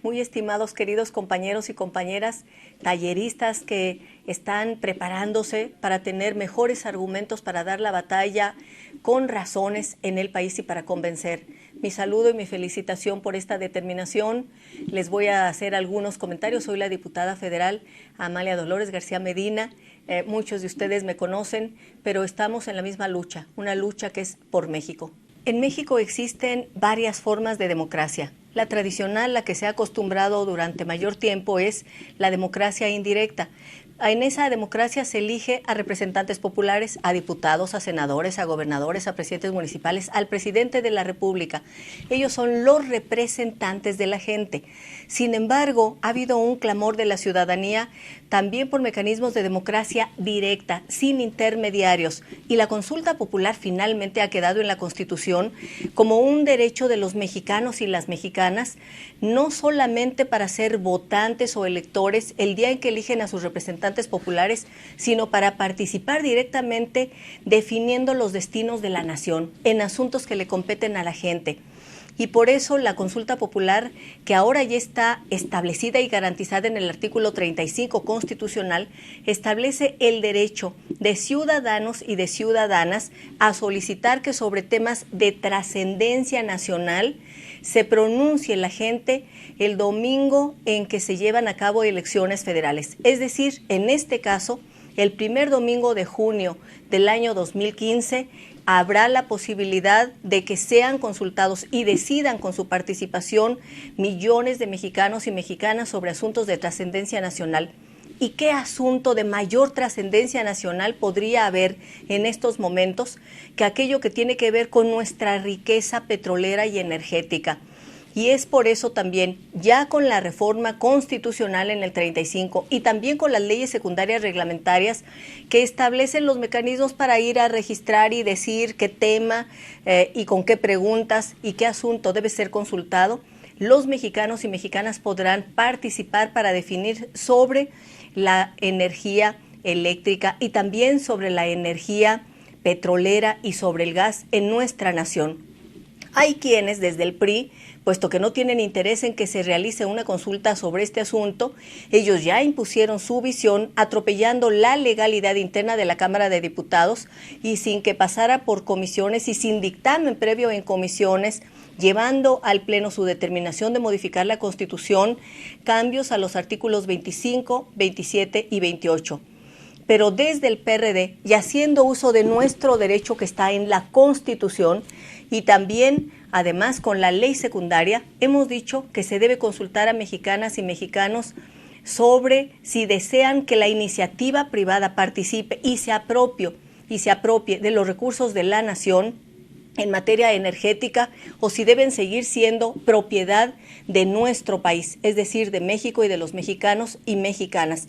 muy estimados queridos compañeros y compañeras talleristas que están preparándose para tener mejores argumentos para dar la batalla con razones en el país y para convencer. Mi saludo y mi felicitación por esta determinación. Les voy a hacer algunos comentarios. Soy la diputada federal Amalia Dolores García Medina. Muchos de ustedes me conocen, pero estamos en la misma lucha, una lucha que es por México. En México existen varias formas de democracia. La tradicional, la que se ha acostumbrado durante mayor tiempo, es la democracia indirecta. En esa democracia se elige a representantes populares, a diputados, a senadores, a gobernadores, a presidentes municipales, al presidente de la República. Ellos son los representantes de la gente. Sin embargo, ha habido un clamor de la ciudadanía también por mecanismos de democracia directa, sin intermediarios. Y la consulta popular finalmente ha quedado en la Constitución como un derecho de los mexicanos y las mexicanas, no solamente para ser votantes o electores el día en que eligen a sus representantes populares, sino para participar directamente definiendo los destinos de la nación en asuntos que le competen a la gente. Y por eso la consulta popular, que ahora ya está establecida y garantizada en el artículo 35 constitucional, establece el derecho de ciudadanos y de ciudadanas a solicitar que sobre temas de trascendencia nacional se pronuncie la gente el domingo en que se llevan a cabo elecciones federales. Es decir, en este caso, el primer domingo de junio del año 2015, habrá la posibilidad de que sean consultados y decidan con su participación millones de mexicanos y mexicanas sobre asuntos de trascendencia nacional. ¿Y qué asunto de mayor trascendencia nacional podría haber en estos momentos que aquello que tiene que ver con nuestra riqueza petrolera y energética? Y es por eso también, ya con la reforma constitucional en el 35 y también con las leyes secundarias reglamentarias que establecen los mecanismos para ir a registrar y decir qué tema y con qué preguntas y qué asunto debe ser consultado, los mexicanos y mexicanas podrán participar para definir sobre la energía eléctrica y también sobre la energía petrolera y sobre el gas en nuestra nación. Hay quienes desde el PRI, puesto que no tienen interés en que se realice una consulta sobre este asunto, ellos ya impusieron su visión atropellando la legalidad interna de la Cámara de Diputados y sin que pasara por comisiones y sin dictamen previo en comisiones, llevando al Pleno su determinación de modificar la Constitución, cambios a los artículos 25, 27 y 28. Pero desde el PRD, y haciendo uso de nuestro derecho que está en la Constitución, y también, además, con la ley secundaria, hemos dicho que se debe consultar a mexicanas y mexicanos sobre si desean que la iniciativa privada participe y se apropie de los recursos de la nación en materia energética o si deben seguir siendo propiedad de nuestro país, es decir, de México y de los mexicanos y mexicanas.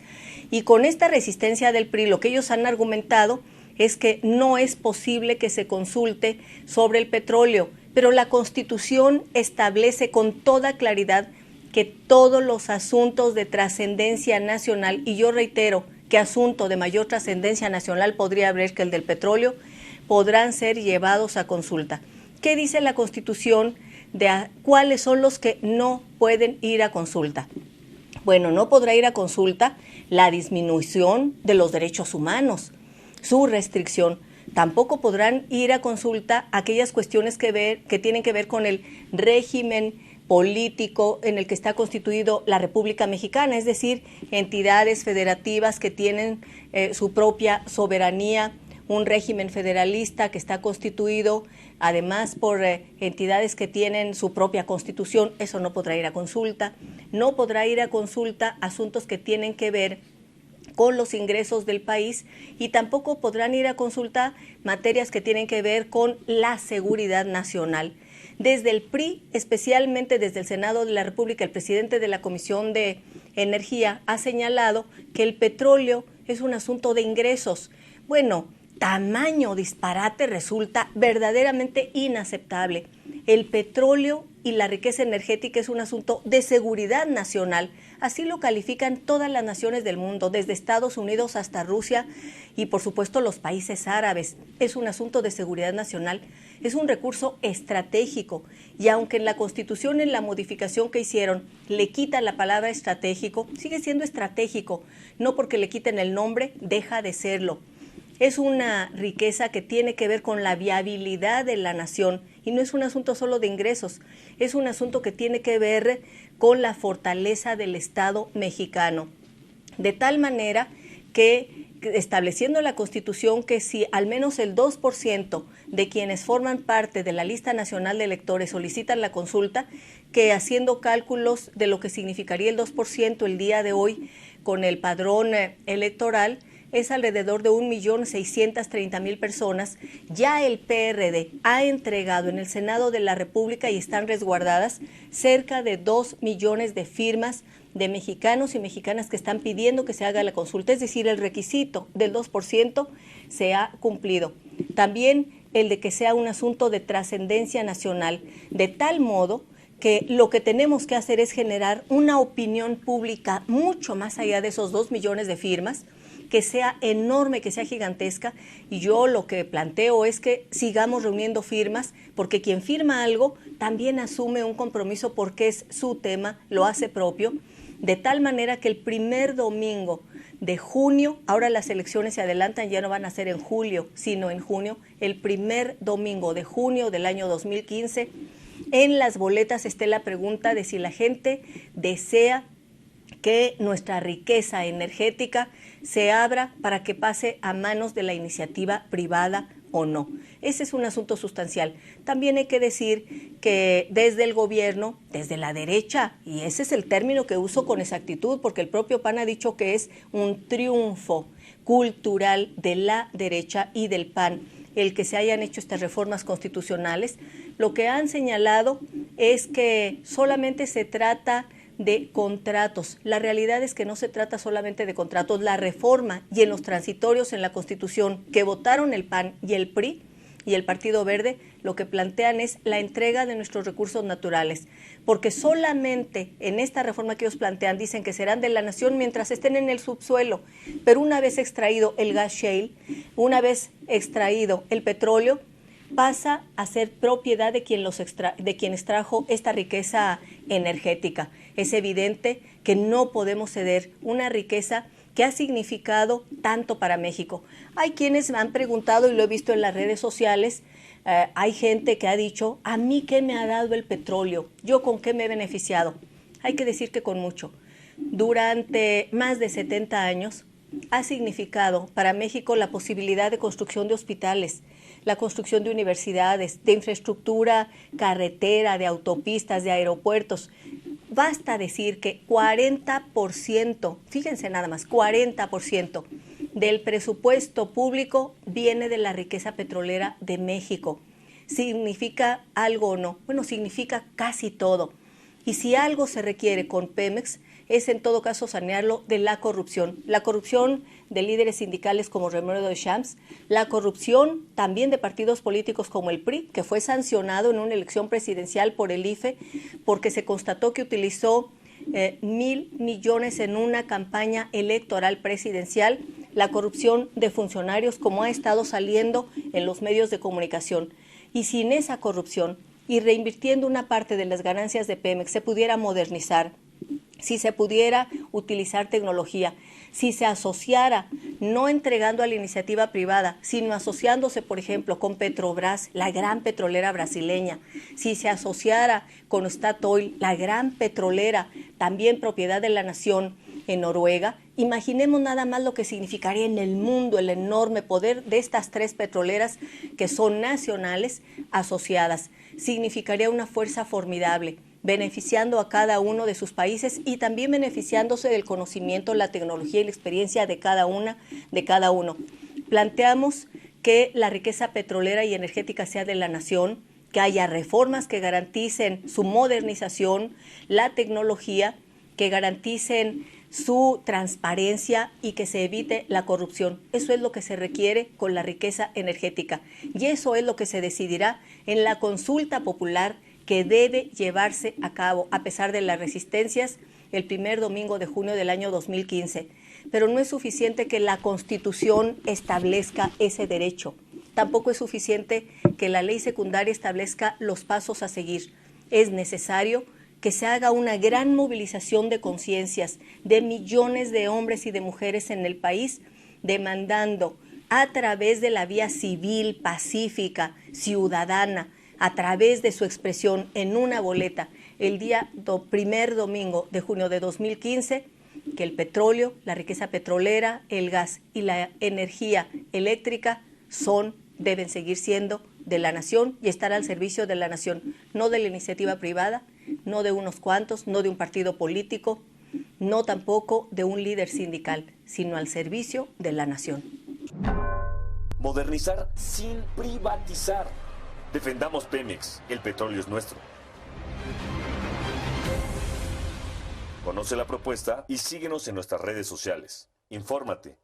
Y con esta resistencia del PRI, lo que ellos han argumentado es que no es posible que se consulte sobre el petróleo, pero la Constitución establece con toda claridad que todos los asuntos de trascendencia nacional, y yo reitero que asunto de mayor trascendencia nacional podría haber que el del petróleo, podrán ser llevados a consulta. ¿Qué dice la Constitución de cuáles son los que no pueden ir a consulta? Bueno, no podrá ir a consulta la disminución de los derechos humanos, su restricción. Tampoco podrán ir a consulta aquellas cuestiones que tienen que ver con el régimen político en el que está constituido la República Mexicana, es decir, entidades federativas que tienen su propia soberanía, un régimen federalista que está constituido además por entidades que tienen su propia constitución. Eso no podrá ir a consulta. No podrá ir a consulta asuntos que tienen que ver con los ingresos del país y tampoco podrán ir a consulta materias que tienen que ver con la seguridad nacional. Desde el PRI, especialmente desde el Senado de la República, el presidente de la Comisión de Energía ha señalado que el petróleo es un asunto de ingresos. Bueno, tamaño disparate resulta verdaderamente inaceptable. El petróleo y la riqueza energética es un asunto de seguridad nacional. Así lo califican todas las naciones del mundo, desde Estados Unidos hasta Rusia y por supuesto los países árabes. Es un asunto de seguridad nacional, es un recurso estratégico y aunque en la Constitución, en la modificación que hicieron, le quitan la palabra estratégico, sigue siendo estratégico. No porque le quiten el nombre, deja de serlo. Es una riqueza que tiene que ver con la viabilidad de la nación y no es un asunto solo de ingresos, es un asunto que tiene que ver con la fortaleza del Estado mexicano. De tal manera que estableciendo la Constitución que si al menos el 2% de quienes forman parte de la lista nacional de electores solicitan la consulta, que haciendo cálculos de lo que significaría el 2% el día de hoy con el padrón electoral, es alrededor de 1.630.000 personas. Ya el PRD ha entregado en el Senado de la República y están resguardadas cerca de 2 millones de firmas de mexicanos y mexicanas que están pidiendo que se haga la consulta. Es decir, el requisito del 2% se ha cumplido. También el de que sea un asunto de trascendencia nacional, de tal modo que lo que tenemos que hacer es generar una opinión pública mucho más allá de esos 2 millones de firmas, que sea enorme, que sea gigantesca, y yo lo que planteo es que sigamos reuniendo firmas, porque quien firma algo también asume un compromiso porque es su tema, lo hace propio, de tal manera que el primer domingo de junio, ahora las elecciones se adelantan, ya no van a ser en julio, sino en junio, el primer domingo de junio del año 2015, en las boletas esté la pregunta de si la gente desea que nuestra riqueza energética se abra para que pase a manos de la iniciativa privada o no. Ese es un asunto sustancial. También hay que decir que desde el gobierno, desde la derecha, y ese es el término que uso con exactitud porque el propio PAN ha dicho que es un triunfo cultural de la derecha y del PAN el que se hayan hecho estas reformas constitucionales. Lo que han señalado es que solamente se trata de contratos. La realidad es que no se trata solamente de contratos. La reforma y en los transitorios en la Constitución que votaron el PAN y el PRI y el Partido Verde, lo que plantean es la entrega de nuestros recursos naturales, porque solamente en esta reforma que ellos plantean dicen que serán de la nación mientras estén en el subsuelo, pero una vez extraído el gas shale, una vez extraído el petróleo, pasa a ser propiedad de quien extrajo esta riqueza energética. Es evidente que no podemos ceder una riqueza que ha significado tanto para México. Hay quienes me han preguntado, y lo he visto en las redes sociales, hay gente que ha dicho, ¿a mí qué me ha dado el petróleo? ¿Yo con qué me he beneficiado? Hay que decir que con mucho. Durante más de 70 años ha significado para México la posibilidad de construcción de hospitales, la construcción de universidades, de infraestructura carretera, de autopistas, de aeropuertos. Basta decir que 40%, fíjense nada más, 40% del presupuesto público viene de la riqueza petrolera de México. ¿Significa algo o no? Bueno, significa casi todo. Y si algo se requiere con Pemex, es en todo caso sanearlo de la corrupción de líderes sindicales como Romero de Champs, la corrupción también de partidos políticos como el PRI, que fue sancionado en una elección presidencial por el IFE porque se constató que utilizó 1,000 millones en una campaña electoral presidencial, la corrupción de funcionarios como ha estado saliendo en los medios de comunicación. Y sin esa corrupción y reinvirtiendo una parte de las ganancias de Pemex se pudiera modernizar, si se pudiera utilizar tecnología, si se asociara, no entregando a la iniciativa privada, sino asociándose, por ejemplo, con Petrobras, la gran petrolera brasileña, si se asociara con Statoil, la gran petrolera, también propiedad de la nación en Noruega, imaginemos nada más lo que significaría en el mundo el enorme poder de estas tres petroleras que son nacionales asociadas. Significaría una fuerza formidable, beneficiando a cada uno de sus países y también beneficiándose del conocimiento, la tecnología y la experiencia de cada uno. Planteamos que la riqueza petrolera y energética sea de la nación, que haya reformas que garanticen su modernización, la tecnología, que garanticen su transparencia y que se evite la corrupción. Eso es lo que se requiere con la riqueza energética y eso es lo que se decidirá en la consulta popular que debe llevarse a cabo a pesar de las resistencias el primer domingo de junio del año 2015. Pero no es suficiente que la Constitución establezca ese derecho. Tampoco es suficiente que la ley secundaria establezca los pasos a seguir. Es necesario que se haga una gran movilización de conciencias de millones de hombres y de mujeres en el país, demandando a través de la vía civil, pacífica, ciudadana, a través de su expresión en una boleta, el primer domingo de junio de 2015, que el petróleo, la riqueza petrolera, el gas y la energía eléctrica deben seguir siendo de la nación y estar al servicio de la nación, no de la iniciativa privada, no de unos cuantos, no de un partido político, no tampoco de un líder sindical, sino al servicio de la nación. Modernizar sin privatizar. Defendamos Pemex, el petróleo es nuestro. Conoce la propuesta y síguenos en nuestras redes sociales. Infórmate.